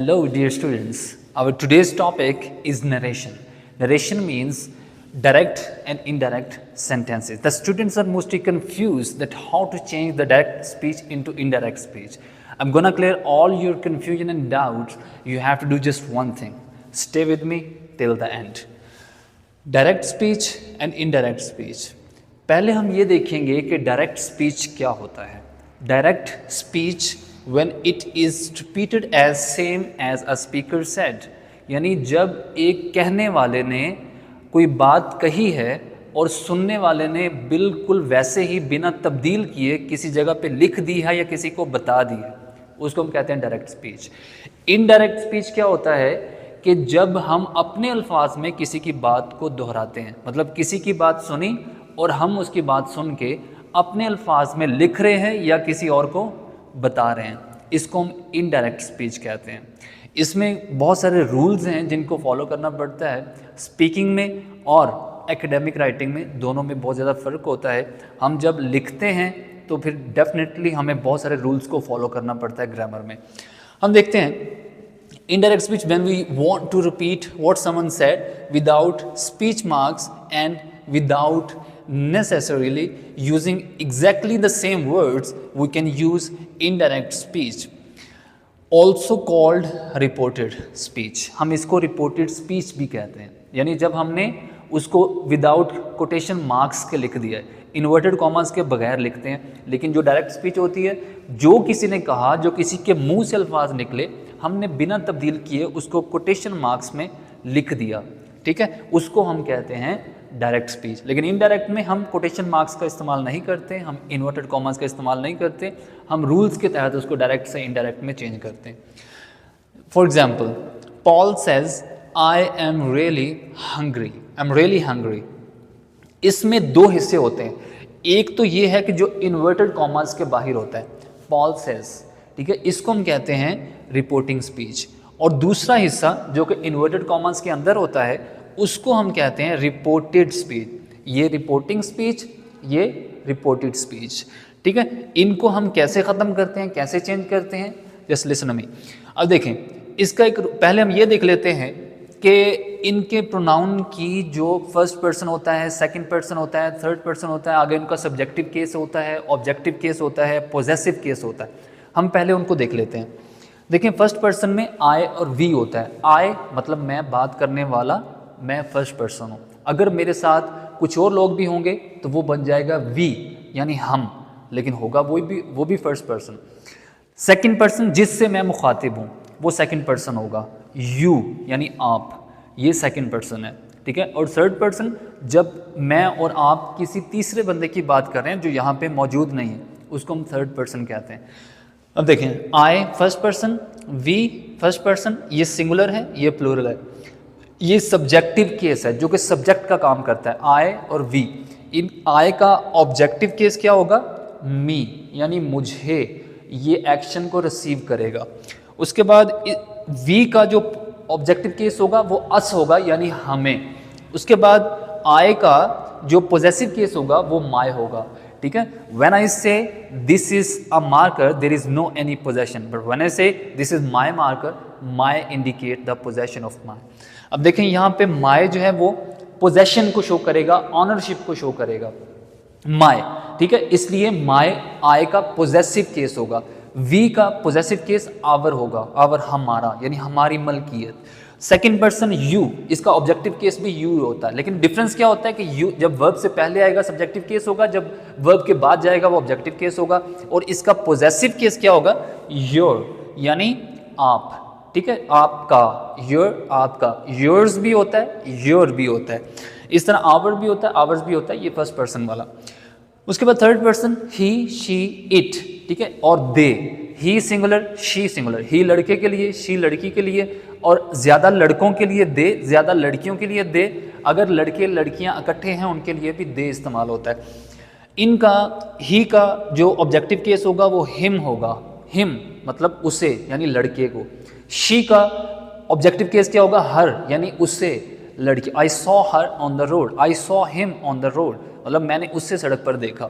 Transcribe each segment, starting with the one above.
Hello, dear students. Our today's topic is narration. Narration means direct and indirect sentences. The students are mostly confused that how to change the direct speech into indirect speech. I'm gonna clear all your confusion and doubts. You have to do just one thing. Stay with me till the end. Direct speech and indirect speech. पहले हम ये देखेंगे कि direct speech क्या होता है. Direct speech when it is repeated as same as a speaker said, यानी जब एक कहने वाले ने कोई बात कही है और सुनने वाले ने बिल्कुल वैसे ही बिना तब्दील किए किसी जगह पे लिख दी है या किसी को बता दी है, उसको हम कहते हैं डायरेक्ट स्पीच. इनडायरेक्ट स्पीच क्या होता है कि जब हम अपने अल्फाज में किसी की बात को दोहराते हैं, मतलब किसी की बात सुनी और हम उसकी बात सुन के अपने अल्फाज में लिख रहे हैं या किसी और को बता रहे हैं, इसको हम इनडायरेक्ट स्पीच कहते हैं. इसमें बहुत सारे रूल्स हैं जिनको फॉलो करना पड़ता है. स्पीकिंग में और एकेडमिक राइटिंग में दोनों में बहुत ज़्यादा फ़र्क होता है. हम जब लिखते हैं तो फिर डेफिनेटली हमें बहुत सारे रूल्स को फॉलो करना पड़ता है ग्रामर में. हम देखते हैं indirect speech when we want to repeat what someone said without speech marks and without necessarily using exactly the same words, we can use indirect speech, also called reported speech. हम इसको reported speech भी कहते हैं. यानी जब हमने उसको without quotation marks के लिख दिया है, इन्वर्टेड कॉमास के बगैर लिखते हैं. लेकिन जो डायरेक्ट स्पीच होती है, जो किसी ने कहा, जो किसी के मुंह से अल्फाज निकले, हमने बिना तब्दील किए उसको कोटेशन मार्क्स में लिख दिया, ठीक है, उसको हम कहते हैं डायरेक्ट स्पीच. लेकिन इनडायरेक्ट में हम कोटेशन मार्क्स का इस्तेमाल नहीं करते, हम इन्वर्टेड कॉमास का इस्तेमाल नहीं करते, हम रूल्स के तहत उसको डायरेक्ट से इनडायरेक्ट में चेंज करते हैं. For example, Paul says I am really hungry. I am really hungry. इसमें दो हिस्से होते हैं. एक तो ये है कि जो इन्वर्टेड कॉमास के बाहर होता है, पॉल सेज, ठीक है, इसको हम कहते हैं रिपोर्टिंग स्पीच. और दूसरा हिस्सा जो कि इन्वर्टेड कॉमास के अंदर होता है, उसको हम कहते हैं रिपोर्टेड स्पीच. ये रिपोर्टिंग स्पीच, ये रिपोर्टेड स्पीच, ठीक है. इनको हम कैसे ख़त्म करते हैं, कैसे चेंज करते हैं, जस्ट लिसन मी. अब देखें, इसका एक पहले हम ये देख लेते हैं कि इनके प्रोनाउन की जो फर्स्ट पर्सन होता है, सेकंड पर्सन होता है, थर्ड पर्सन होता है, आगे इनका सब्जेक्टिव केस होता है, ऑब्जेक्टिव केस होता है, पोजेसिव केस होता है. हम पहले उनको देख लेते हैं. देखें, फर्स्ट पर्सन में आई और वी होता है. आई मतलब मैं बात करने वाला, मैं फर्स्ट पर्सन हूँ. अगर मेरे साथ कुछ और लोग भी होंगे तो वो बन जाएगा वी, यानी हम, लेकिन होगा वो भी फर्स्ट पर्सन. सेकंड पर्सन जिससे मैं मुखातिब हूँ वो सेकंड पर्सन होगा. यू यानी आप, ये सेकंड पर्सन है, ठीक है. और थर्ड पर्सन जब मैं और आप किसी तीसरे बंदे की बात कर रहे हैं जो यहाँ पे मौजूद नहीं है, उसको हम थर्ड पर्सन कहते हैं. अब देखें, I first person, we first person, ये सिंगुलर है, ये प्लूरल है. ये सब्जेक्टिव केस है जो कि सब्जेक्ट का काम करता है, आई और वी. इन आई का ऑब्जेक्टिव केस क्या होगा, मी, यानी मुझे, ये एक्शन को रिसीव करेगा. उसके बाद वी का जो ऑब्जेक्टिव केस होगा वो अस होगा, यानी हमें. उसके बाद आई का जो पोजेसिव केस होगा वो माय होगा, ठीक है. When I say this is a marker there is no any possession, but when I say this is my marker, my indicate the possession of my. अब देखें, यहाँ पे माय जो है वो पोजेशन को शो करेगा, ऑनरशिप को शो करेगा, माय, ठीक है. इसलिए माय आई का पोजेसिव केस होगा. वी का पोजेसिव केस आवर होगा, आवर हमारा, यानी हमारी मलकियत. सेकंड पर्सन यू, इसका ऑब्जेक्टिव केस भी यू होता है. लेकिन डिफरेंस क्या होता है कि यू जब वर्ब से पहले आएगा सब्जेक्टिव केस होगा, जब वर्ब के बाद जाएगा वो ऑब्जेक्टिव केस होगा. और इसका पोजेसिव केस क्या होगा, योर, यानी आप, ठीक है, आपका, योर, आपका. योर्स भी होता है, योर भी होता है. इस तरह आवर भी होता है, आवर्स भी होता है, ये फर्स्ट पर्सन वाला. उसके बाद third person he, she, it, ठीक है, और दे. ही सिंगुलर, शी सिंगुलर. ही लड़के के लिए, शी लड़की के लिए, और ज़्यादा लड़कों के लिए दे, ज़्यादा लड़कियों के लिए दे. अगर लड़के लड़कियां इकट्ठे हैं उनके लिए भी दे इस्तेमाल होता है. इनका ही का जो ऑब्जेक्टिव केस होगा वो हिम होगा, हिम मतलब उसे, यानी लड़के को. शी का ऑब्जेक्टिव केस क्या होगा, हर, यानी उससे, लड़की. I saw her on the road, I saw him on the road, मतलब मैंने उससे सड़क पर देखा.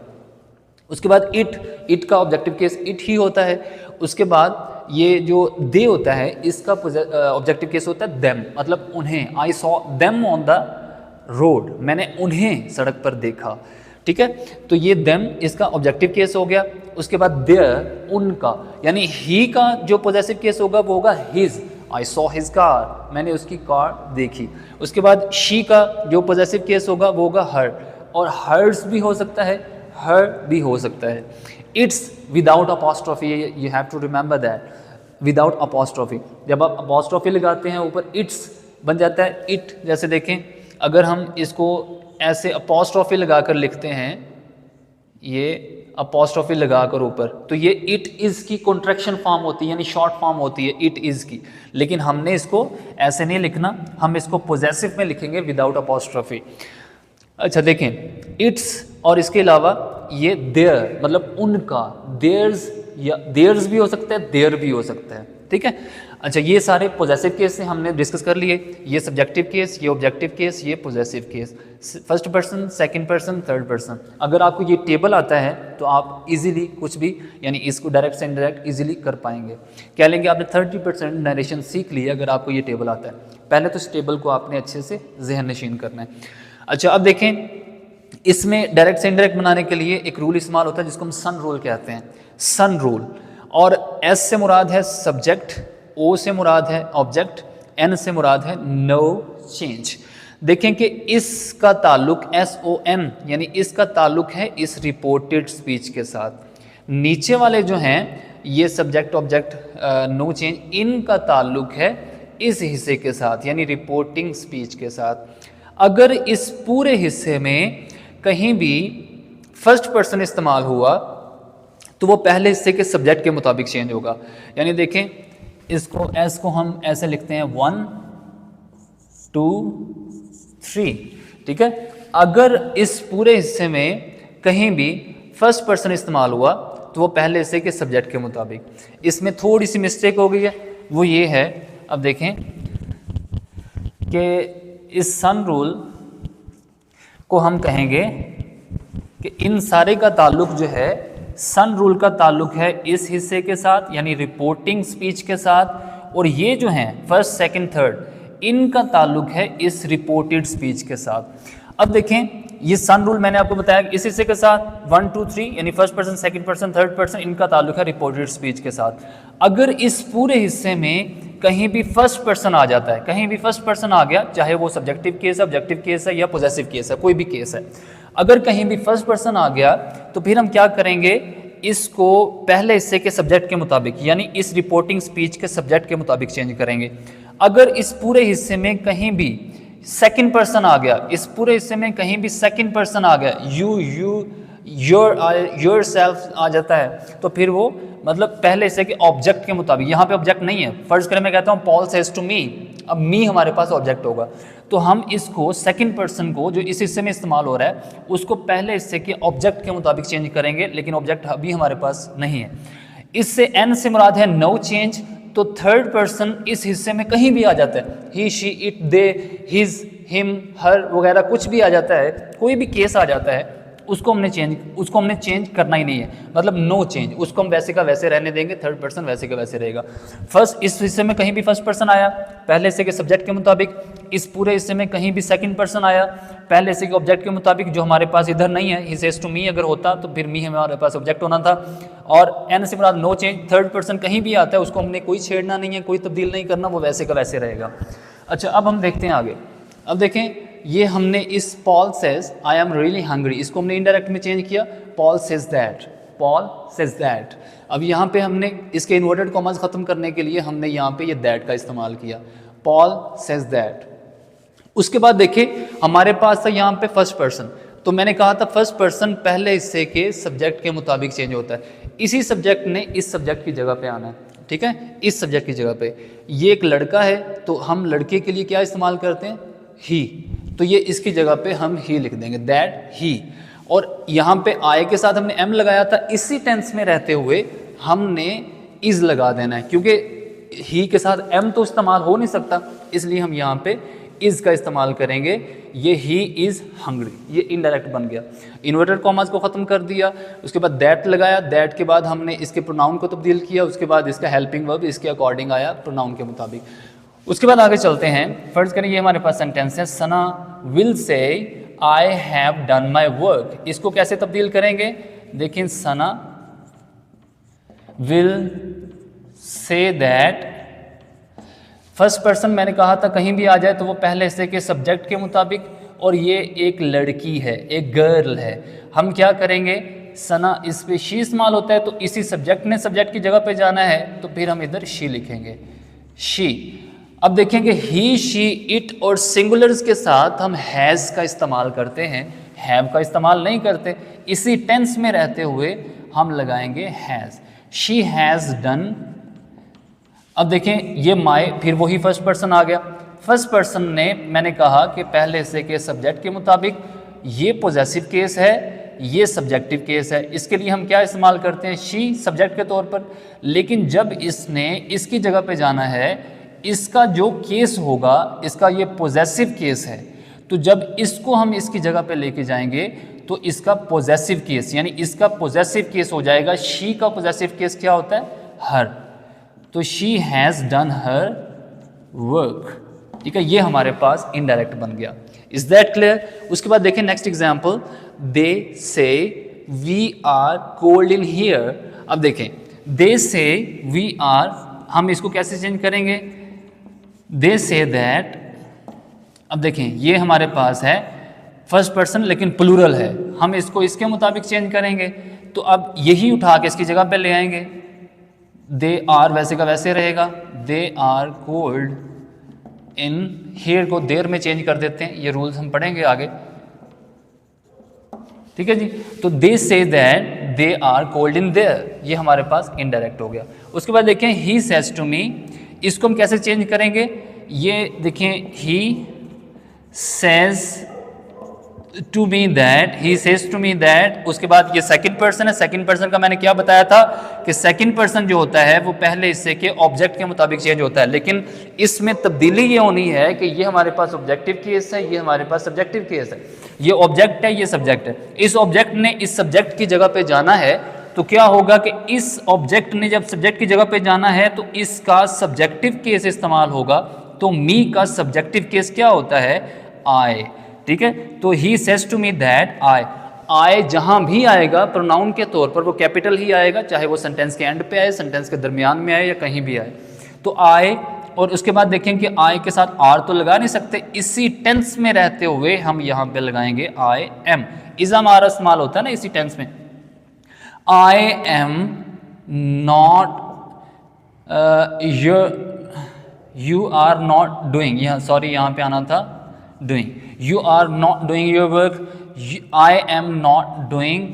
उसके बाद इट का ऑब्जेक्टिव केस इट ही होता है। उसके बाद ये जो दे होता है इसका ऑब्जेक्टिव केस होता है देम, मतलब उन्हें, I saw them on the road, मैंने उन्हें सड़क पर देखा, ठीक है। तो ये देम इसका ऑब्जेक्टिव केस हो गया। उसके बाद देयर उनका, यानी ही का जो पॉजेसिव केस होगा वो होगा his, I saw his car, मैंने उसकी कार देखी। उसके बाद शी का जो पॉजेसिव केस होगा वो होगा हर, और हर्स भी हो सकता है, हर भी हो सकता है। It's without apostrophe, you have to remember that, without apostrophe. जब आप अपॉस्ट्रोफी लगाते हैं ऊपर इट्स बन जाता है इट। जैसे देखें अगर हम इसको ऐसे अपॉस्ट्रोफी लगाकर लिखते हैं, ये अपॉस्ट्रोफी लगाकर ऊपर, तो ये इट इज़ की कॉन्ट्रैक्शन फॉर्म होती है, यानी शॉर्ट फॉर्म होती है इट इज़ की। लेकिन हमने इसको ऐसे नहीं लिखना, हम इसको पॉजेसिव में लिखेंगे विदाउट अपॉस्ट्रोफी। अच्छा देखें इट्स और इसके अलावा ये देयर, मतलब उनका, देयर्स या देयर्स भी हो सकता है, देयर भी हो सकता है, ठीक है। अच्छा ये सारे पॉजेसिव केस से हमने डिस्कस कर लिए, ये सब्जेक्टिव केस, ये ऑब्जेक्टिव केस, ये possessive case, first person, second person, third person. अगर आपको ये टेबल आता है तो आप इजीली कुछ भी, यानी इसको डायरेक्ट से इनडायरेक्ट इजीली कर पाएंगे। कह लेंगे आपने 30% नरेशन सीख ली अगर आपको ये टेबल आता है। पहले तो इस टेबल को आपने अच्छे से जहन नशीन करना है। अच्छा अब देखें, इसमें डायरेक्ट से इनडायरेक्ट बनाने के लिए एक रूल इस्तेमाल होता है जिसको हम सन रूल कहते हैं, सन रूल। और एस से मुराद है सब्जेक्ट, ओ से मुराद है ऑब्जेक्ट, एन से मुराद है नो चेंज। देखें कि इसका ताल्लुक SON, यानी इसका ताल्लुक है इस रिपोर्टेड स्पीच के साथ। नीचे वाले जो हैं ये सब्जेक्ट ऑब्जेक्ट नो चेंज, इनका ताल्लुक है इस हिस्से के साथ, यानी रिपोर्टिंग स्पीच के साथ। अगर इस पूरे हिस्से में कहीं भी फर्स्ट पर्सन इस्तेमाल हुआ तो वो पहले हिस्से के सब्जेक्ट के मुताबिक चेंज होगा। यानी देखें इसको एस को हम ऐसे लिखते हैं 1 2 3, ठीक है। अगर इस पूरे हिस्से में कहीं भी फर्स्ट पर्सन इस्तेमाल हुआ तो वो पहले हिस्से के सब्जेक्ट के मुताबिक। इसमें थोड़ी सी मिस्टेक हो गई है, वो ये है, अब देखें कि इस सन रूल को हम कहेंगे कि इन सारे का ताल्लुक जो है, सन रूल का ताल्लुक है इस हिस्से के साथ, यानी रिपोर्टिंग स्पीच के साथ, और ये जो हैं फर्स्ट सेकंड थर्ड, इनका ताल्लुक है इस रिपोर्टेड स्पीच के साथ। अब देखें ये सन रूल मैंने आपको बताया इस हिस्से के साथ 1 2 3, यानी first person, second person, third person, इनका ताल्लुक है रिपोर्टेड स्पीच के साथ। अगर इस पूरे हिस्से में कहीं भी फर्स्ट पर्सन आ जाता है, कहीं भी फर्स्ट पर्सन आ गया, चाहे वो सब्जेक्टिव केस है, ऑब्जेक्टिव केस है या पॉजेसिव केस है, कोई भी केस है, अगर कहीं भी फर्स्ट पर्सन आ गया तो फिर हम क्या करेंगे, इसको पहले हिस्से के सब्जेक्ट के मुताबिक, यानी इस रिपोर्टिंग स्पीच के सब्जेक्ट के मुताबिक चेंज करेंगे। अगर इस पूरे हिस्से में कहीं भी सेकंड पर्सन आ गया, इस पूरे हिस्से में कहीं भी सेकंड पर्सन आ गया, योर सेल्फ आ जाता है, तो फिर वो मतलब पहले हिस्से के ऑब्जेक्ट के मुताबिक, यहाँ पे ऑब्जेक्ट नहीं है, फर्ज करें मैं कहता हूँ पॉल सेज टू मी, अब मी हमारे पास ऑब्जेक्ट होगा, तो हम इसको सेकंड पर्सन को जो इस हिस्से में इस्तेमाल हो रहा है उसको पहले हिस्से के ऑब्जेक्ट के मुताबिक चेंज करेंगे, लेकिन ऑब्जेक्ट अभी हमारे पास नहीं है। इससे एन से मुराद है नो चेंज, तो थर्ड पर्सन इस हिस्से में कहीं भी आ जाता है, he she it they his him her वगैरह कुछ भी आ जाता है, कोई भी केस आ जाता है, उसको हमने चेंज करना ही नहीं है, मतलब नो चेंज, उसको हम वैसे का वैसे रहने देंगे, थर्ड पर्सन वैसे का वैसे रहेगा। फर्स्ट इस हिस्से में कहीं भी फर्स्ट पर्सन आया पहले हिस्से के सब्जेक्ट के मुताबिक, इस पूरे हिस्से में कहीं भी सेकंड पर्सन आया पहले हिस्से के ऑब्जेक्ट के मुताबिक, जो हमारे पास इधर नहीं है, ही सेज टू मी अगर होता तो फिर मी हमारे पास ऑब्जेक्ट होना था, और एन से मुराद नो चेंज, थर्ड पर्सन कहीं भी आता है उसको हमने कोई छेड़ना नहीं है, कोई तब्दील नहीं करना, वो वैसे का वैसे रहेगा। अच्छा अब हम देखते हैं आगे। अब देखें ये हमने इस Paul says I am really hungry, इसको हमने इनडायरेक्ट में चेंज किया, Paul says that, Paul says that. अब यहाँ पे हमने इसके इन्वर्टेड कॉमास ख़त्म करने के लिए हमने यहाँ पे ये दैट का इस्तेमाल किया, पॉल सेज दैट। उसके बाद देखिए हमारे पास था यहाँ पे फर्स्ट पर्सन, तो मैंने कहा था फर्स्ट पर्सन पहले हिस्से के सब्जेक्ट के मुताबिक चेंज होता है, इसी सब्जेक्ट ने इस सब्जेक्ट की जगह पे आना है, ठीक है, इस सब्जेक्ट की जगह पे। ये एक लड़का है तो हम लड़के के लिए क्या इस्तेमाल करते हैं, ही, तो ये इसकी जगह पे हम ही लिख देंगे, दैट ही। और यहाँ पे आय के साथ हमने एम लगाया था, इसी टेंस में रहते हुए हमने इज लगा देना है, क्योंकि ही के साथ एम तो इस्तेमाल हो नहीं सकता, इसलिए हम यहाँ पे इज का इस्तेमाल करेंगे, ये ही इज हंग्री, ये इनडायरेक्ट बन गया। इन्वर्टेड कॉमास को ख़त्म कर दिया, उसके बाद दैट लगाया, दैट के बाद हमने इसके प्रोनाउन को तब्दील किया, उसके बाद इसका हेल्पिंग वर्ब इसके अकॉर्डिंग आया प्रोनाउन के मुताबिक। उसके बाद आगे चलते हैं, फर्ज करें ये हमारे पास सेंटेंस है, Sana will say I have done my work. इसको कैसे तब्दील करेंगे, देखिए Sana will say that, first person मैंने कहा था कहीं भी आ जाए तो वो पहले हिस्से के सब्जेक्ट के मुताबिक, और ये एक लड़की है, एक गर्ल है, हम क्या करेंगे, सना इस पे शी इस्तेमाल होता है तो इसी सब्जेक्ट ने सब्जेक्ट की जगह पे जाना है, तो फिर हम इधर शी लिखेंगे, शी। अब देखेंगे ही, शी, इट और सिंगुलर्स के साथ हम हैज़ का इस्तेमाल करते हैं, हैव का इस्तेमाल नहीं करते। इसी टेंस में रहते हुए हम लगाएंगे हैज़, शी हैज़ डन। अब देखें ये माय, फिर वही फर्स्ट पर्सन आ गया। फर्स्ट पर्सन ने, मैंने कहा कि पहले हिस्से के सब्जेक्ट के मुताबिक ये पॉजेसिव केस है, ये सब्जेक्टिव केस है, इसके लिए हम क्या इस्तेमाल करते हैं, शी सब्जेक्ट के तौर पर। लेकिन जब इसने इसकी जगह पे जाना है, इसका जो केस होगा, इसका ये पॉजेसिव केस है, तो जब इसको हम इसकी जगह पे लेके जाएंगे तो इसका पॉजेसिव केस, यानी इसका पॉजेसिव केस हो जाएगा। शी का पॉजेसिव केस क्या होता है, हर, तो she has done her work. ठीक है, ये हमारे पास इनडायरेक्ट बन गया। Is that clear? उसके बाद देखें next example, they say we are cold in here. अब देखें दे से वी आर, हम इसको कैसे चेंज करेंगे, दे से दैट। अब देखें ये हमारे पास है फर्स्ट पर्सन लेकिन प्लूरल है, हम इसको इसके मुताबिक चेंज करेंगे, तो अब यही उठा के इसकी जगह पे ले आएंगे, दे आर वैसे का वैसे रहेगा, they are cold in here को देर में चेंज कर देते हैं, ये रूल्स हम पढ़ेंगे आगे। ठीक है जी, तो they say that they are cold in there, ये हमारे पास इनडायरेक्ट हो गया। उसके बाद देखें ही सेज टू मी, इसको हम कैसे चेंज करेंगे, ये देखें he says to me that, he says to me that. उसके बाद ये सेकंड पर्सन है, सेकंड पर्सन का मैंने क्या बताया था कि सेकंड पर्सन जो होता है वो पहले हिस्से के ऑब्जेक्ट के मुताबिक चेंज होता है, लेकिन इसमें तब्दीली ये होनी है कि ये हमारे पास ऑब्जेक्टिव केस है, ये हमारे पास सब्जेक्टिव केस है, ये ऑब्जेक्ट है, ये सब्जेक्ट है। इस ऑब्जेक्ट ने इस सब्जेक्ट की जगह पे जाना है, तो क्या होगा कि इस ऑब्जेक्ट ने जब सब्जेक्ट की जगह पे जाना है तो इसका सब्जेक्टिव केस इस्तेमाल होगा, तो मी का सब्जेक्टिव केस क्या होता है, आई। ठीक है, तो he says to me that I, I जहां भी आएगा प्रोनाउन के तौर पर वो कैपिटल ही आएगा, चाहे वो सेंटेंस के एंड पे आए, सेंटेंस के दरमियान में आए या कहीं भी आए, तो आई। और उसके बाद देखें कि आई के साथ आर तो लगा नहीं सकते, इसी टेंस में रहते हुए हम यहाँ पे लगाएंगे आई एम, इज़म आर इस्तेमाल होता है ना इसी टेंस में। I am not, you are not doing, यहाँ सॉरी यहाँ पे आना था doing, you are not doing your work, I am not doing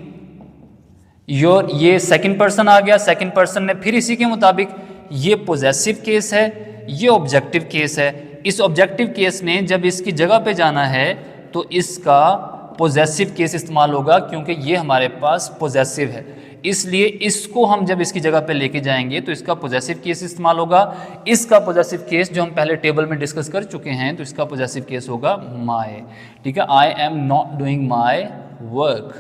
your, ये सेकंड पर्सन आ गया, सेकंड पर्सन ने फिर इसी के मुताबिक, ये पॉजेसिव केस है, ये ऑब्जेक्टिव केस है। इस ऑब्जेक्टिव केस ने जब इसकी जगह पे जाना है तो इसका पॉजेसिव केस इस्तेमाल होगा, क्योंकि ये हमारे पास पॉजेसिव है, इसलिए इसको हम जब इसकी जगह पे लेके जाएंगे तो इसका पॉजेसिव केस इस्तेमाल होगा। इसका पॉजेसिव केस जो हम पहले टेबल में डिस्कस कर चुके हैं, तो इसका पॉजेसिव केस होगा माय। ठीक है, I am not doing my work,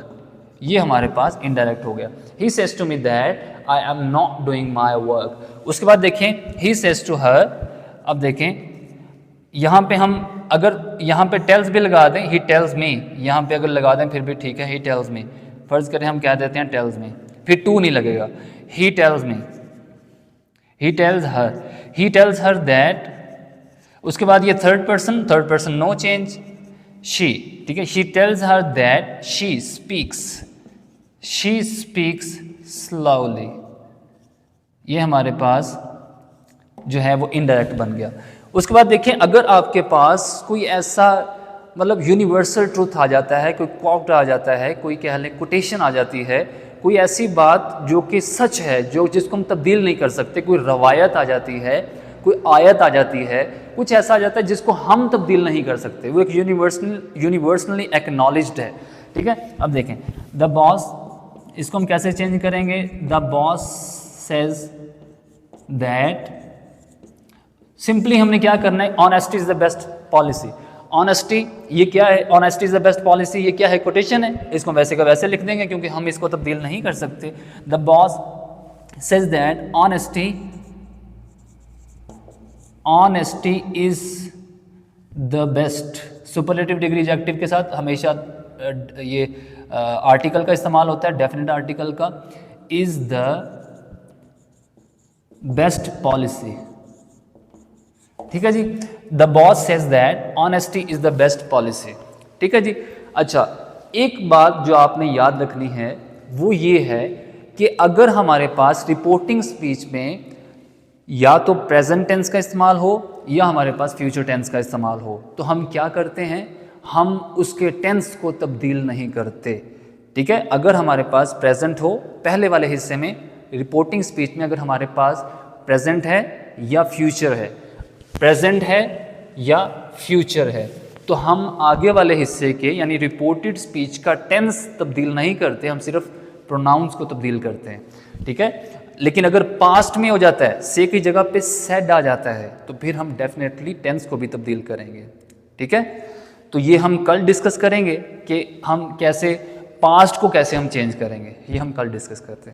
ये हमारे पास इनडायरेक्ट हो गया। He says to me that I am not doing my work. उसके बाद देखें ही सेज टू हर। अब देखें यहाँ पे हम अगर यहाँ पे टेल्स भी लगा दें, ही टेल्स मी, यहाँ पे अगर लगा दें फिर भी ठीक है, ही टेल्स मी। फर्ज करें हम क्या देते हैं टेल्स मी, फिर टू नहीं लगेगा, he tells me, he tells her, he tells her that. उसके बाद ये third person no change, she. ठीक है, she tells her that she speaks slowly, ये हमारे पास जो है वो इनडायरेक्ट बन गया। उसके बाद देखें अगर आपके पास कोई ऐसा मतलब यूनिवर्सल ट्रूथ आ जाता है, कोई क्वाट आ जाता है, कोई कह लें कोटेशन आ जाती है, कोई ऐसी बात जो कि सच है, जो जिसको हम तब्दील नहीं कर सकते, कोई रवायत आ जाती है, कोई आयत आ जाती है, कुछ ऐसा आ जाता है जिसको हम तब्दील नहीं कर सकते, वो एक यूनिवर्सली एक्नॉलेज्ड है। ठीक है, अब देखें द बॉस, इसको हम कैसे चेंज करेंगे, the boss says that simply हमने क्या करना है, honesty is the best policy. Honesty ये क्या है, honesty is the best policy, ये क्या है, कोटेशन है, इसको वैसे का वैसे लिख देंगे क्योंकि हम इसको तब्दील नहीं कर सकते। The boss says that honesty is the best. Superlative degree adjective के साथ हमेशा ये आर्टिकल का इस्तेमाल होता है, डेफिनेट आर्टिकल का। इज द बेस्ट पॉलिसी, ठीक है जी। The boss says that honesty is the best policy, ठीक है जी। अच्छा, एक बात जो आपने याद रखनी है वो ये है कि अगर हमारे पास रिपोर्टिंग स्पीच में या तो प्रेजेंट टेंस का इस्तेमाल हो या हमारे पास फ्यूचर टेंस का इस्तेमाल हो, तो हम क्या करते हैं, हम उसके टेंस को तब्दील नहीं करते, ठीक है। अगर हमारे पास प्रेजेंट हो पहले वाले हिस्से में, रिपोर्टिंग स्पीच में अगर हमारे पास प्रेजेंट है या फ्यूचर है, प्रेजेंट है या फ्यूचर है, तो हम आगे वाले हिस्से के यानी रिपोर्टेड स्पीच का टेंस तब्दील नहीं करते, हम सिर्फ प्रोनाउंस को तब्दील करते हैं, ठीक है। लेकिन अगर पास्ट में हो जाता है, से की जगह पे सेड आ जाता है, तो फिर हम डेफिनेटली टेंस को भी तब्दील करेंगे, ठीक है। तो ये हम कल डिस्कस करेंगे कि हम कैसे पास्ट को कैसे हम चेंज करेंगे, ये हम कल डिस्कस करते हैं।